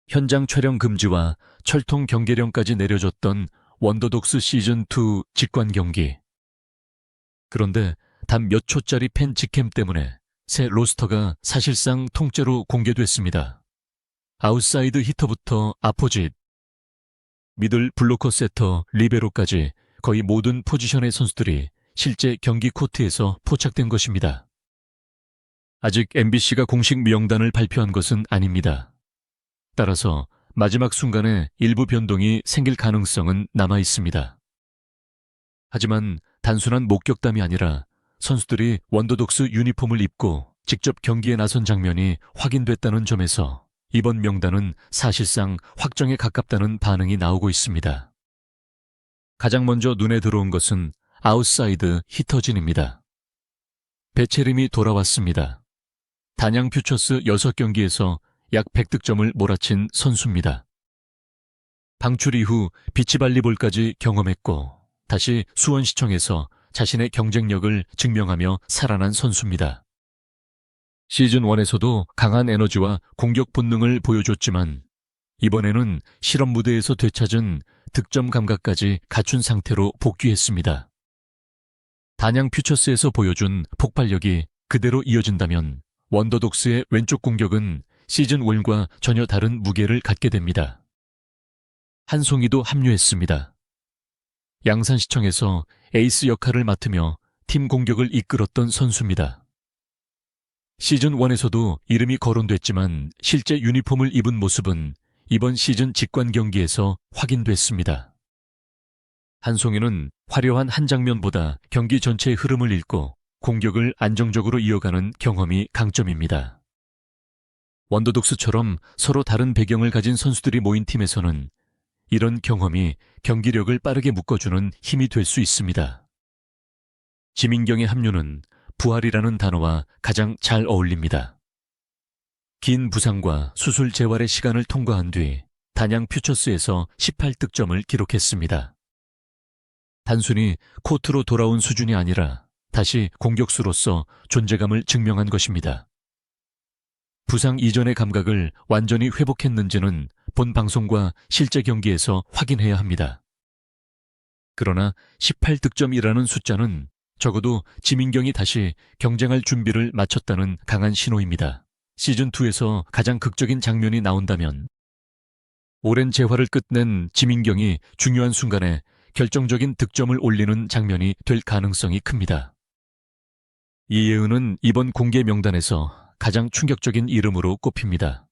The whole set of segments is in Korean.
현장 촬영 금지와 철통 경계령까지 내려줬던 원더독스 시즌2 직관 경기. 그런데 단 몇 초짜리 팬 직캠 때문에 새 로스터가 사실상 통째로 공개됐습니다. 아웃사이드 히터부터 아포짓, 미들 블로커 세터, 리베로까지 거의 모든 포지션의 선수들이 실제 경기 코트에서 포착된 것입니다. 아직 MBC가 공식 명단을 발표한 것은 아닙니다. 따라서 마지막 순간에 일부 변동이 생길 가능성은 남아 있습니다. 하지만 단순한 목격담이 아니라 선수들이 원더독스 유니폼을 입고 직접 경기에 나선 장면이 확인됐다는 점에서 이번 명단은 사실상 확정에 가깝다는 반응이 나오고 있습니다. 가장 먼저 눈에 들어온 것은 아웃사이드 히터진입니다. 베체림이 돌아왔습니다. 단양 퓨처스 6경기에서 약 100득점을 몰아친 선수입니다. 방출 이후 비치발리볼까지 경험했고 다시 수원시청에서 자신의 경쟁력을 증명하며 살아난 선수입니다. 시즌1에서도 강한 에너지와 공격 본능을 보여줬지만 이번에는 실업 무대에서 되찾은 득점 감각까지 갖춘 상태로 복귀했습니다. 단양 퓨처스에서 보여준 폭발력이 그대로 이어진다면 원더독스의 왼쪽 공격은 시즌1과 전혀 다른 무게를 갖게 됩니다. 한송이도 합류했습니다. 양산시청에서 에이스 역할을 맡으며 팀 공격을 이끌었던 선수입니다. 시즌1에서도 이름이 거론됐지만 실제 유니폼을 입은 모습은 이번 시즌 직관 경기에서 확인됐습니다. 한송이는 화려한 한 장면보다 경기 전체의 흐름을 읽고 공격을 안정적으로 이어가는 경험이 강점입니다. 원더독스처럼 서로 다른 배경을 가진 선수들이 모인 팀에서는 이런 경험이 경기력을 빠르게 묶어주는 힘이 될 수 있습니다. 지민경의 합류는 부활이라는 단어와 가장 잘 어울립니다. 긴 부상과 수술 재활의 시간을 통과한 뒤 단양 퓨처스에서 18득점을 기록했습니다. 단순히 코트로 돌아온 수준이 아니라 다시 공격수로서 존재감을 증명한 것입니다. 부상 이전의 감각을 완전히 회복했는지는 본 방송과 실제 경기에서 확인해야 합니다. 그러나 18득점이라는 숫자는 적어도 지민경이 다시 경쟁할 준비를 마쳤다는 강한 신호입니다. 시즌2에서 가장 극적인 장면이 나온다면 오랜 재활을 끝낸 지민경이 중요한 순간에 결정적인 득점을 올리는 장면이 될 가능성이 큽니다. 이예은은 이번 공개 명단에서 가장 충격적인 이름으로 꼽힙니다.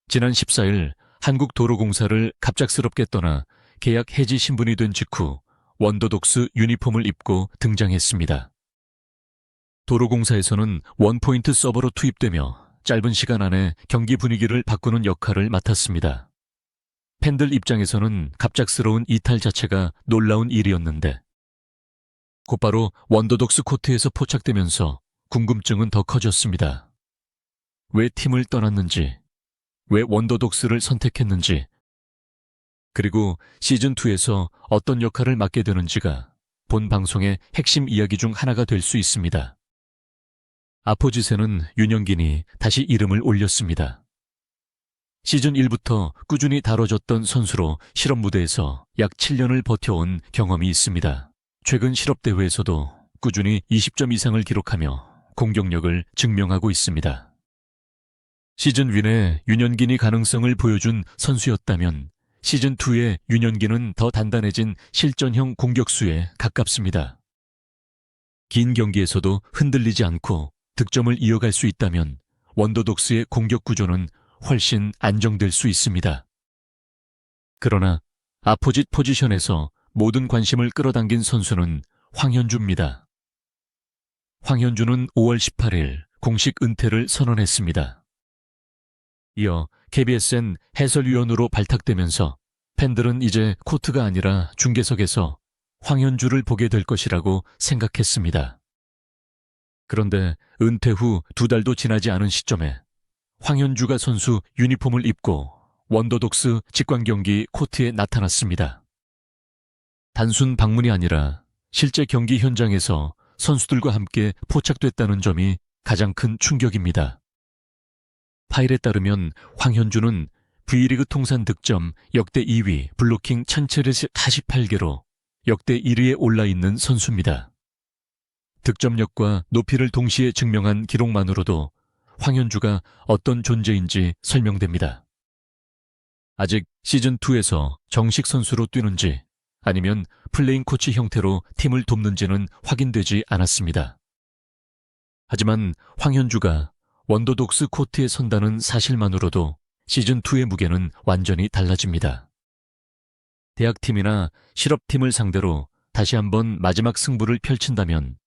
지난 14일 한국도로공사를 갑작스럽게 떠나 계약 해지 신분이 된 직후 원더독스 유니폼을 입고 등장했습니다. 도로공사에서는 원포인트 서버로 투입되며 짧은 시간 안에 경기 분위기를 바꾸는 역할을 맡았습니다. 팬들 입장에서는 갑작스러운 이탈 자체가 놀라운 일이었는데 곧바로 원더독스 코트에서 포착되면서 궁금증은 더 커졌습니다. 왜 팀을 떠났는지, 왜 원더독스를 선택했는지, 그리고 시즌2에서 어떤 역할을 맡게 되는지가 본 방송의 핵심 이야기 중 하나가 될 수 있습니다. 아포짓에는 윤영긴이 다시 이름을 올렸습니다. 시즌1부터 꾸준히 다뤄졌던 선수로 실업 무대에서 약 7년을 버텨온 경험이 있습니다. 최근 실업대회에서도 꾸준히 20점 이상을 기록하며 공격력을 증명하고 있습니다. 시즌 윈에 윤영긴이 가능성을 보여준 선수였다면 시즌2의 윤영긴은 더 단단해진 실전형 공격수에 가깝습니다. 긴 경기에서도 흔들리지 않고 득점을 이어갈 수 있다면 원더독스의 공격 구조는 훨씬 안정될 수 있습니다. 그러나 아포짓 포지션에서 모든 관심을 끌어당긴 선수는 황현주입니다. 황현주는 5월 18일 공식 은퇴를 선언했습니다. 이어 KBSN 해설위원으로 발탁되면서 팬들은 이제 코트가 아니라 중계석에서 황현주를 보게 될 것이라고 생각했습니다. 그런데 은퇴 후 2달도 지나지 않은 시점에 황현주가 선수 유니폼을 입고 원더독스 직관경기 코트에 나타났습니다. 단순 방문이 아니라 실제 경기 현장에서 선수들과 함께 포착됐다는 점이 가장 큰 충격입니다. 파일에 따르면 황현주는 V리그 통산 득점 역대 2위, 블로킹 1748개로 역대 1위에 올라있는 선수입니다. 득점력과 높이를 동시에 증명한 기록만으로도 황현주가 어떤 존재인지 설명됩니다. 아직 시즌2에서 정식 선수로 뛰는지 아니면 플레잉 코치 형태로 팀을 돕는지는 확인되지 않았습니다. 하지만 황현주가 원더독스 코트에 선다는 사실만으로도 시즌2의 무게는 완전히 달라집니다. 대학팀이나 실업팀을 상대로 다시 한번 마지막 승부를 펼친다면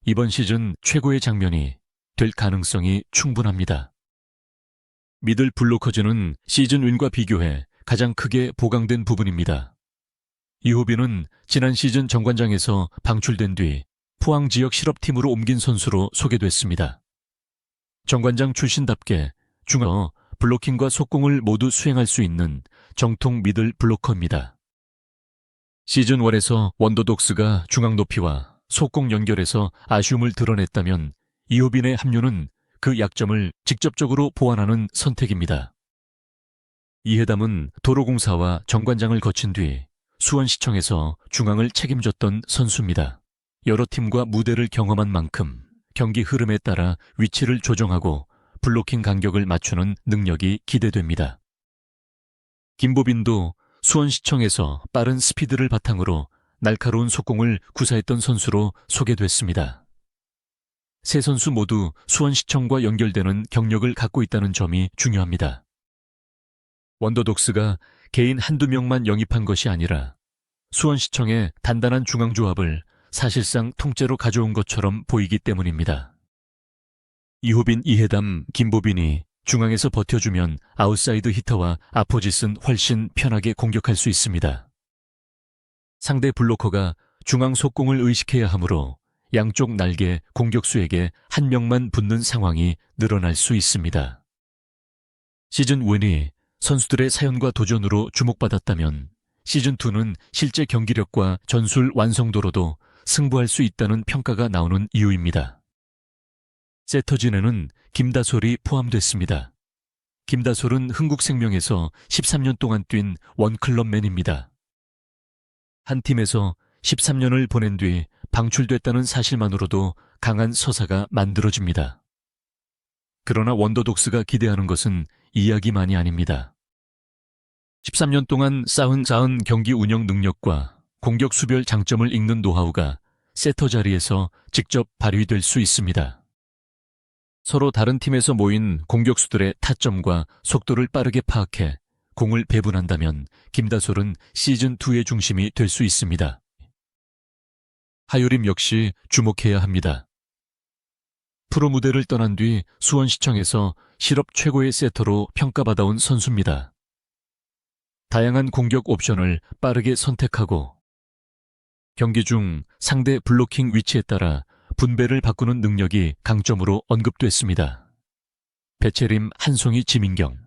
이번 시즌 최고의 장면이 될 가능성이 충분합니다. 미들 블로커즈는 시즌 윈과 비교해 가장 크게 보강된 부분입니다. 이호빈은 지난 시즌 정관장에서 방출된 뒤 포항 지역 실업팀으로 옮긴 선수로 소개됐습니다. 정관장 출신답게 중앙 블로킹과 속공을 모두 수행할 수 있는 정통 미들 블로커입니다. 시즌 1에서 원더독스가 중앙 높이와 속공 연결에서 아쉬움을 드러냈다면 이호빈의 합류는 그 약점을 직접적으로 보완하는 선택입니다. 이해담은 도로공사와 정관장을 거친 뒤 수원시청에서 중앙을 책임졌던 선수입니다. 여러 팀과 무대를 경험한 만큼 경기 흐름에 따라 위치를 조정하고 블로킹 간격을 맞추는 능력이 기대됩니다. 김보빈도 수원시청에서 빠른 스피드를 바탕으로 날카로운 속공을 구사했던 선수로 소개됐습니다. 세 선수 모두 수원시청과 연결되는 경력을 갖고 있다는 점이 중요합니다. 원더독스가 개인 한두 명만 영입한 것이 아니라 수원시청의 단단한 중앙조합을 사실상 통째로 가져온 것처럼 보이기 때문입니다. 이호빈, 이해담, 김보빈이 중앙에서 버텨주면 아웃사이드 히터와 아포짓은 훨씬 편하게 공격할 수 있습니다. 상대 블로커가 중앙 속공을 의식해야 하므로 양쪽 날개 공격수에게 한 명만 붙는 상황이 늘어날 수 있습니다. 시즌 1이 선수들의 사연과 도전으로 주목받았다면 시즌2는 실제 경기력과 전술 완성도로도 승부할 수 있다는 평가가 나오는 이유입니다. 세터진에는 김다솔이 포함됐습니다. 김다솔은 흥국생명에서 13년 동안 뛴 원클럽맨입니다. 한 팀에서 13년을 보낸 뒤 방출됐다는 사실만으로도 강한 서사가 만들어집니다. 그러나 원더독스가 기대하는 것은 이야기만이 아닙니다. 13년 동안 쌓은 경기 운영 능력과 공격 수별 장점을 읽는 노하우가 세터 자리에서 직접 발휘될 수 있습니다. 서로 다른 팀에서 모인 공격수들의 타점과 속도를 빠르게 파악해 공을 배분한다면 김다솔은 시즌2의 중심이 될 수 있습니다. 하유림 역시 주목해야 합니다. 프로 무대를 떠난 뒤 수원시청에서 실업 최고의 세터로 평가받아온 선수입니다. 다양한 공격 옵션을 빠르게 선택하고 경기 중 상대 블로킹 위치에 따라 분배를 바꾸는 능력이 강점으로 언급됐습니다. 배채림, 한송이, 지민경,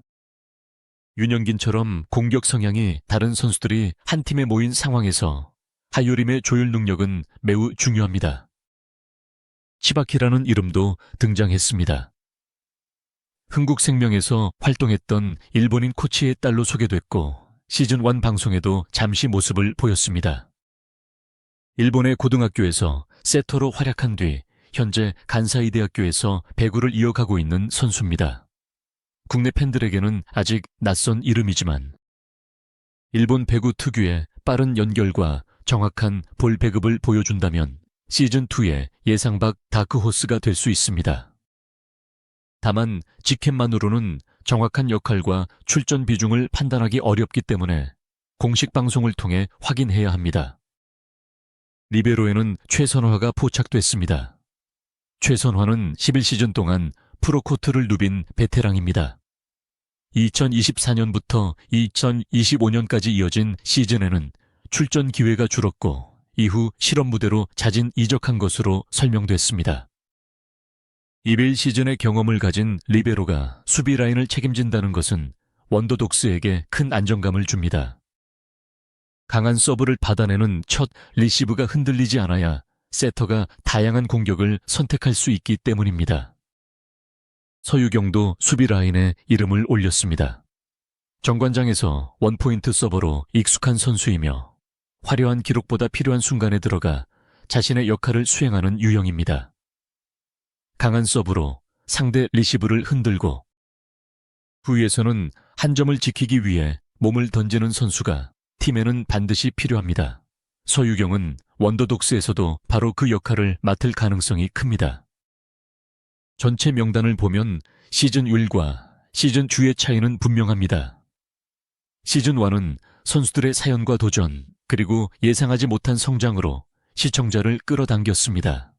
윤영긴처럼 공격 성향이 다른 선수들이 한 팀에 모인 상황에서 하유림의 조율 능력은 매우 중요합니다. 치바키라는 이름도 등장했습니다. 흥국생명에서 활동했던 일본인 코치의 딸로 소개됐고 시즌1 방송에도 잠시 모습을 보였습니다. 일본의 고등학교에서 세터로 활약한 뒤 현재 간사이 대학교에서 배구를 이어가고 있는 선수입니다. 국내 팬들에게는 아직 낯선 이름이지만 일본 배구 특유의 빠른 연결과 정확한 볼 배급을 보여준다면 시즌2의 예상 밖 다크호스가 될 수 있습니다. 다만 직캠만으로는 정확한 역할과 출전 비중을 판단하기 어렵기 때문에 공식 방송을 통해 확인해야 합니다. 리베로에는 최선화가 포착됐습니다. 최선화는 11시즌 동안 프로코트를 누빈 베테랑입니다. 2024년부터 2025년까지 이어진 시즌에는 출전 기회가 줄었고 이후 실업 무대로 자진 이적한 것으로 설명됐습니다. 이벨 시즌의 경험을 가진 리베로가 수비 라인을 책임진다는 것은 원더독스에게 큰 안정감을 줍니다. 강한 서브를 받아내는 첫 리시브가 흔들리지 않아야 세터가 다양한 공격을 선택할 수 있기 때문입니다. 서유경도 수비 라인에 이름을 올렸습니다. 정관장에서 원포인트 서버로 익숙한 선수이며 화려한 기록보다 필요한 순간에 들어가 자신의 역할을 수행하는 유형입니다. 강한 서브로 상대 리시브를 흔들고 후위에서는 한 점을 지키기 위해 몸을 던지는 선수가 팀에는 반드시 필요합니다. 서유경은 원더독스에서도 바로 그 역할을 맡을 가능성이 큽니다. 전체 명단을 보면 시즌 1과 시즌 2의 차이는 분명합니다. 시즌 1은 선수들의 사연과 도전, 그리고 예상하지 못한 성장으로 시청자를 끌어당겼습니다.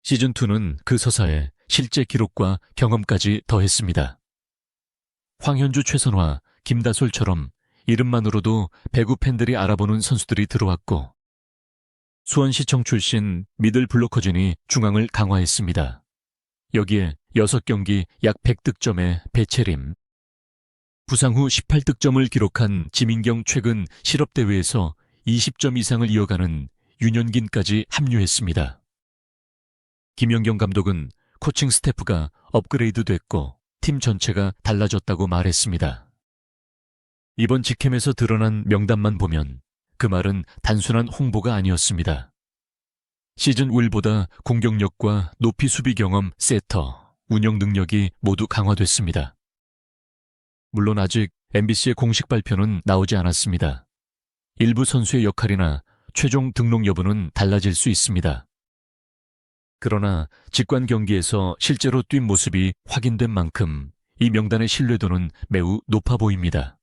시즌 2는 그 서사에 실제 기록과 경험까지 더했습니다. 황현주, 최선화, 김다솔처럼 이름만으로도 배구 팬들이 알아보는 선수들이 들어왔고 수원시청 출신 미들 블로커진이 중앙을 강화했습니다. 여기에 6경기 약 100득점의 배채림, 부상 후 18득점을 기록한 지민경 최근 실업대회에서 20점 이상을 이어가는 윤현긴까지 합류했습니다. 김연경 감독은 코칭 스태프가 업그레이드 됐고 팀 전체가 달라졌다고 말했습니다. 이번 직캠에서 드러난 명단만 보면 그 말은 단순한 홍보가 아니었습니다. 시즌 1보다 공격력과 높이 수비 경험, 세터, 운영 능력이 모두 강화됐습니다. 물론 아직 MBC의 공식 발표는 나오지 않았습니다. 일부 선수의 역할이나 최종 등록 여부는 달라질 수 있습니다. 그러나 직관 경기에서 실제로 뛴 모습이 확인된 만큼 이 명단의 신뢰도는 매우 높아 보입니다.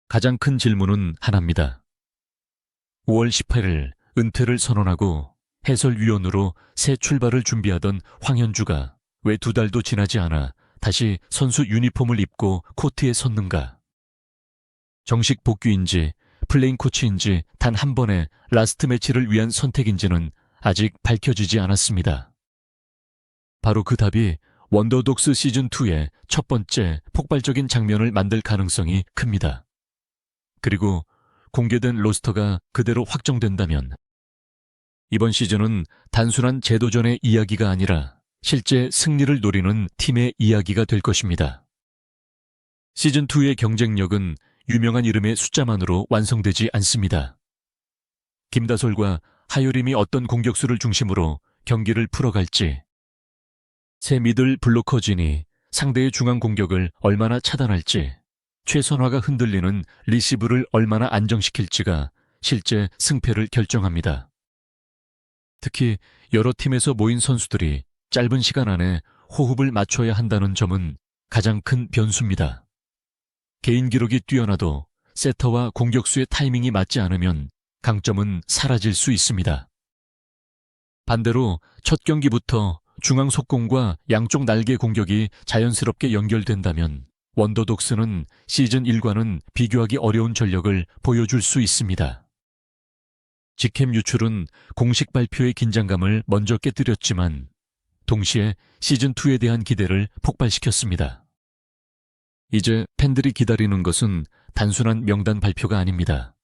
가장 큰 질문은 하나입니다. 5월 18일 은퇴를 선언하고 해설위원으로 새 출발을 준비하던 황현주가 왜 2달도 지나지 않아 다시 선수 유니폼을 입고 코트에 섰는가? 정식 복귀인지 플레잉 코치인지 단 한 번의 라스트 매치를 위한 선택인지는 아직 밝혀지지 않았습니다. 바로 그 답이 원더독스 시즌2의 첫 번째 폭발적인 장면을 만들 가능성이 큽니다. 그리고 공개된 로스터가 그대로 확정된다면 이번 시즌은 단순한 재도전의 이야기가 아니라 실제 승리를 노리는 팀의 이야기가 될 것입니다. 시즌2의 경쟁력은 유명한 이름의 숫자만으로 완성되지 않습니다. 김다솔과 하유림이 어떤 공격수를 중심으로 경기를 풀어갈지, 새 미들 블로커진이 상대의 중앙 공격을 얼마나 차단할지, 최선화가 흔들리는 리시브를 얼마나 안정시킬지가 실제 승패를 결정합니다. 특히 여러 팀에서 모인 선수들이 짧은 시간 안에 호흡을 맞춰야 한다는 점은 가장 큰 변수입니다. 개인 기록이 뛰어나도 세터와 공격수의 타이밍이 맞지 않으면 강점은 사라질 수 있습니다. 반대로 첫 경기부터 중앙 속공과 양쪽 날개 공격이 자연스럽게 연결된다면 원더독스는 시즌 1과는 비교하기 어려운 전력을 보여줄 수 있습니다. 직캠 유출은 공식 발표의 긴장감을 먼저 깨뜨렸지만 동시에 시즌2에 대한 기대를 폭발시켰습니다. 이제 팬들이 기다리는 것은 단순한 명단 발표가 아닙니다.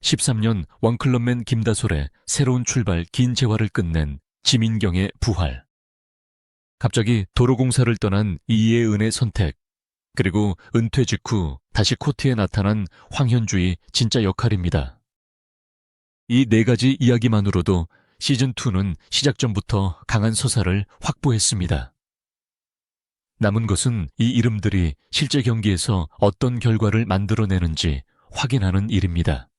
13년 원클럽맨 김다솔의 새로운 출발 긴 재활을 끝낸 지민경의 부활. 갑자기 도로공사를 떠난 이예은의 선택, 그리고 은퇴 직후 다시 코트에 나타난 황현주의 진짜 역할입니다. 이 네 가지 이야기만으로도 시즌2는 시작 전부터 강한 서사를 확보했습니다. 남은 것은 이 이름들이 실제 경기에서 어떤 결과를 만들어내는지 확인하는 일입니다.